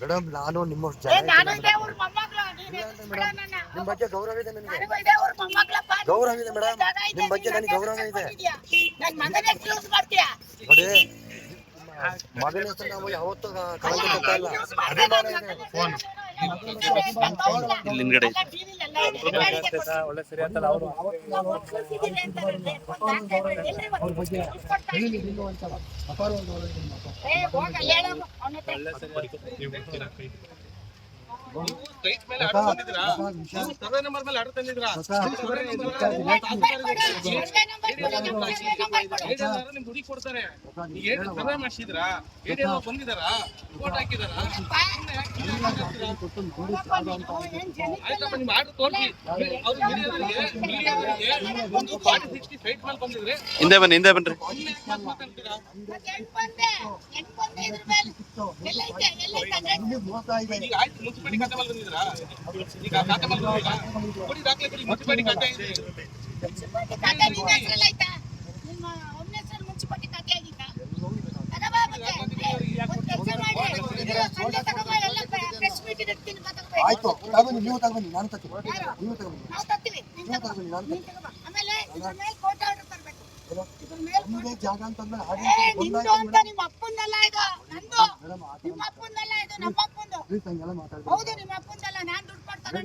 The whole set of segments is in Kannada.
ಮೇಡಮ್ ನಾನು ನಿಮ್ಮಷ್ಟು ಏ ಜನ ನಾನು ಇದೇ ಊರ್ ಮೊಮ್ಮಗಳು ನೀನು ಮೇಡಮ್ ನಿಮ್ಮ ಬಗ್ಗೆ ಗೌರವ ಇದೆ ನನಗೆ. ನನಗೂ ಇದೇ ಊರ್ ಮೊಮ್ಮಗಳಪ್ಪ. ಗೌರವ ಇದೆ ಮೇಡಮ್, ನಿಮ್ಮ ಬಗ್ಗೆ ನನಗೆ ಗೌರವ ಇದೆ. ನನ್ನ ಮಗನ ಹೆಸರು ಯೂಸ್ ಮಾಡ್ತೀಯಾ? ನೋಡಿ ಮಗನ ಹೆಸರು ನಾವು ಯಾವತ್ತೂ ಕಳೆದುಕೊಳ್ತಾ ಇಲ್ಲ. ಅಭಿಮಾನ ಇದೆ. ಫೋನ್ ಇಲ್ಲಿ ಹಿಂದ್ಗಡೆ ಒಳ್ಳೆ ಸರಿ ಆಯ್ತಲ್ಲ ಅವರು ಅವ್ರ ಬಗ್ಗೆ ತಿಳಿದಿಲ್ಲ ಅಂತಲ್ಲ ಅಪಾರವಾದ ಗೌರವ ಇದೆ ಮಾತ್ರ. ಒಳ್ಳೆ ಸರಿ ಆಯ್ತು. ನೀವು ಬರ್ತೀರಾ ಕೈ ಸ್ಟ್ರೈಟ್ ಮೇಲೆ ಆರ್ಡರ್ ತಂದಿದ್ರಾ? ಸರ್ವೆ ನಂಬರ್ ಮೇಲೆ ಆರ್ಡರ್ ತಂದಿದ್ರಾ? ನಿಮ್ ಹುಡುಗಿ ಕೊಡ್ತಾರೆ. ಸರ್ವೆ ಮಾಡಿಸಿದ್ರಾ? ಏರಿಯಾ ಬಂದಿದಾರಾ? ರಿಪೋರ್ಟ್ ಹಾಕಿದಾರಾ? ಆಯ್ತಪ್ಪ, ನಿಮ್ ಆರ್ಡರ್ ತೋರಿಸಿ. ಅವ್ರು ಮೀಡಿಯಾದವರಿಗೆ ಒಂದು 40-60 ಸ್ಟ್ರೈಟ್ ಮೇಲೆ ಬಂದಿದ್ರೆ ಹಿಂದೆ ಬನ್ರಿ ಮಾತಾಡ್ತೀರಾ? ಈಗ ಆಯ್ತು, ಮುನ್ಸಿಪಾಲಿಟಿ ಖಾತೆ ಮೇಲೆ ಬಂದಿದ್ರಾ? ಈಗ ಖಾತೆ ಮೇಲೆ ಬಂದಿದ್ರಾ? ಕೊಡಿ ದಾಖಲೆ ಕೊಡಿ, ಮುನ್ಸಿಪಾಲಿಟಿ ಖಾತೆ ಇದೆ. ಆಯ್ತು ತಗೊಂಡು ನೀವು ತಗೊಂಡು ನಾನು ತಗೊಂಡು ನೀವು ತಗೊಂಡು ನೀವು ತಗೊಂಡು ನಾನು ನಿಮ್ದೇ ಜಾಗ ಅಂತಂದ್ರೆ ನಿಮ್ಮ ಅಪ್ಪಂದಲ್ಲ ಇದು, ನಂದು. ನಿಮ್ಮ ಅಪ್ಪಂದಲ್ಲ ಇದು, ನಮ್ಮ ಅಪ್ಪಂದು. ಹಂಗೆಲ್ಲ ಮಾತಾಡ್ತಾರೆ. ಹೌದು, ನಿಮ್ಮ ಅಪ್ಪಂದಲ್ಲ. ನಾನ್ ದುಡ್ಡು ಕೊಡ್ತಾನೆ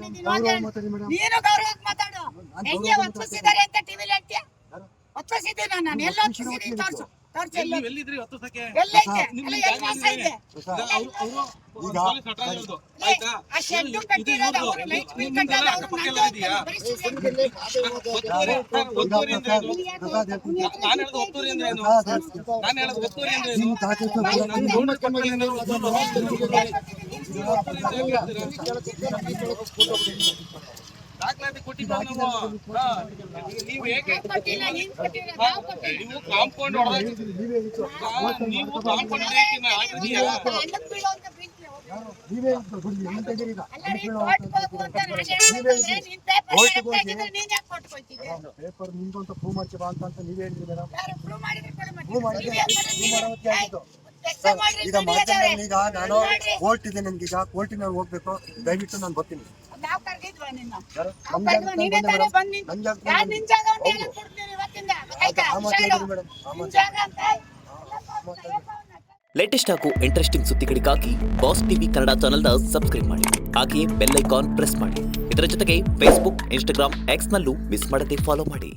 ಮಾತಾಡಿ ಮೇಡಮ್. ನೀನು ಗೌರವಕ್ಕೆ ಮಾತಾಡು. ಹೆಂಗೆ ಒತ್ತಿಸಿದ್ದಾರೆ ಅಂತ ಟಿವಿಲಿ ಹೇಳ್ತೀಯ? ಒತ್ತಿಸಿದ್ದೀನಿ ನಾನು. ಎಲ್ಲ ಒತ್ತಿಸಿದ್ದೀನಿ, ತೋರ್ಸು ತೋರ್ಸು. ನೀವು ಎಲ್ಲಿದ್ರಿ 10 ಸೆಕೆ? ಎಲ್ಲೈತೆ? ಎಲ್ಲ ಎಲ್ಲಿ ವಾಸ ಇದೆ? ಪೊಲೀಸ್ ಹಠ ಇರೋದು. ಆಯ್ತಾ? ಆ ಶೆಡ್ಡು ಕಟ್ಟಿರೋದು ಅವರು, ಲೈಟ್ ಬಿಲ್ ಕಟ್ಟೋದು ಅವರು. ಪಕ್ಕದಲ್ಲೇ ಇದೆಯಾ? ಒತ್ತುವರಿ ಅಂದ್ರೆ ಏನು? ನಾನು ಹೇಳೋದು ಒತ್ತುವರಿ ಅಂದ್ರೆ ಏನು? ನಾನು ಹೇಳೋದು ಒತ್ತುವರಿ ಅಂದ್ರೆ ಏನು? ನಾನು ಗೌರ್ಮೆಂಟ್ ಪಕ್ಕದಲ್ಲಿ ಏನಾದ್ರು ದಾಖಲಾತಿ ಕೊಟ್ಟಿದ್ದೀವಿ ನಾವು. ನೀವು ಏಕೆ ಕೊಟ್ಟಿಲ್ಲ, ನೀನ್ ಕೊಟ್ಟಿಲ್ಲ, ನಾವು ಕೊಟ್ಟಿಲ್ಲ. ನೀವು ಕಾಂಪೌಂಡ್ ಹೊಡೆದ ನೀವು ಕಾಂಪೌಂಡ್ ಆಗಿದೆಯಾ? ಅಲ್ಲಕ್ಕೆ ಬೀಳುವಂತ ಪ್ರೀತಿ ಹೋಗಿ. ನೀವೇ ಕೊಡ್ಲಿ ಅಂತ ಹೇಳಿದ ಅಲ್ಲ ರೀ, ಕೋರ್ಟ್ಗೆ ಹೋಗು ಅಂತ ನಾನು ಹೇಳಿದ್ರೆ ನೀನ್ ಪೇಪರ್ ಹಾಕಿದ್ರೆ ನೀನ್ ಯಾಕೆ ಕೋರ್ಟ್ಗೆ ಹೋಗ್ತಿದ್ದೆ? ಪೇಪರ್ ನಿಮ್ದು ಅಂತ ಪ್ರೂವ್ ಮಾಡ್ಸಿ ಬಾ ಅಂತ ನೀವೇ ಹೇಳಿದ್ರಿ ಮೇಡಮ್. ಯಾರು ಪ್ರೂವ್ ಮಾಡಿದ್ರೆ ಕೊಡು ಮತ್ತೆ. ಪ್ರೂವ್ ಮಾಡಿದ್ರೆ ನೀವ್ ಯಾಕ್ ಪ್ರೂವ್ ಮಾಡೋದಕ್ಕೆ ಆಗಿದ್ದು. ಎಕ್ಸಾಮ್ ಮಾಡ್ರಿ, ಈಗ ಮಾಧ್ಯಮದಲ್ಲಿ ಈಗ ನಾನು ಕೋರ್ಟ್ ಇದೆ, ನನ್ಗೆ ಈಗ ಕೋರ್ಟಿನಲ್ಲಿ ಹೋಗ್ಬೇಕು, ದಯವಿಟ್ಟು ನಾನು ಬರ್ತೀನಿ. ನಾವ್ ಕರ್ದಿದ್ವಾ ನಿನ್ನ? ಯಾರು? ನಾವ್ ನಮ್ ಜಾಗ ಕರ್ದ್ವಾ, ನೀನೇ ತಾನೇ ಬಂದ್ ನಿಂತು. ನಮ್ ಜಾಗ ಯಾರ್ ನಿನ್ ಜಾಗ ಅಂತ ಹೇಳಕ್ ಕೊಡ್ತೀನಿ ಇವತ್ತಿಂದ. ಗೊತ್ತಾಯ್ತಾ? ಆ ಮಾತು ಹುಷಾರು. ಹೇಳಿದ್ರು ಮೇಡಮ್, ಆ ನಿನ್ ಮಾತು ಜಾಗ ಅಂತ ಲೇಟೆಸ್ಟ್ ಹಾಗೂ ಇಂಟ್ರೆಸ್ಟಿಂಗ್ ಸುದ್ದಿಗಳಿಗಾಗಿ ಬಾಸ್ ಟಿವಿ ಕನ್ನಡ ಚಾನೆಲ್ನ ಸಬ್ಸ್ಕ್ರೈಬ್ ಮಾಡಿ. ಹಾಗೆಯೇ ಬೆಲ್ ಐಕಾನ್ ಪ್ರೆಸ್ ಮಾಡಿ. ಇದರ ಜೊತೆಗೆ ಫೇಸ್ಬುಕ್, ಇನ್ಸ್ಟಾಗ್ರಾಮ್, ಎಕ್ಸ್ನಲ್ಲೂ ಮಿಸ್ ಮಾಡದೆ ಫಾಲೋ ಮಾಡಿ.